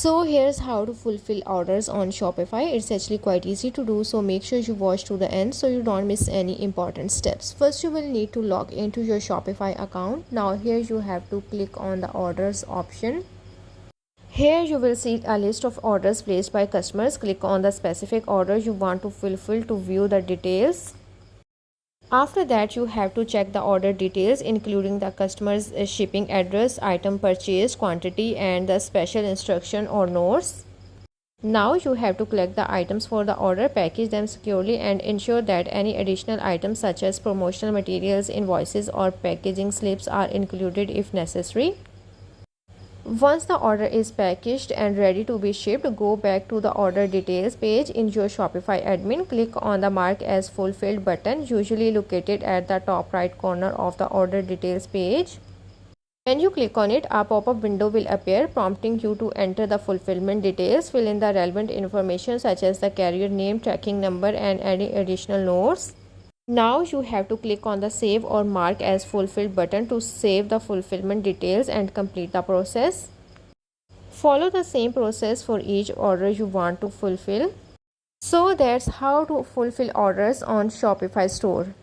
So here's how to fulfill orders on Shopify. It's actually quite easy to do, so make sure you watch to the end so you don't miss any important steps. First, you will need to log into your Shopify account. Now here you have to click on the orders option. Here you will see a list of orders placed by customers. Click on the specific order you want to fulfill to view the details. After that, you have to check the order details, including the customer's shipping address, item purchased, quantity, and the special instruction or notes. Now you have to collect the items for the order, package them securely, and ensure that any additional items such as promotional materials, invoices, or packaging slips are included if necessary. Once the order is packaged and ready to be shipped, go back to the order details page in your Shopify admin. Click on the mark as fulfilled button, usually located at the top right corner of the order details page. When you click on it, a pop-up window will appear prompting you to enter the fulfillment details. Fill in the relevant information such as the carrier name, tracking number, and any additional notes. Now you have to click on the save or mark as fulfilled button to save the fulfillment details and complete the process. Follow the same process for each order you want to fulfill. So that's how to fulfill orders on Shopify store.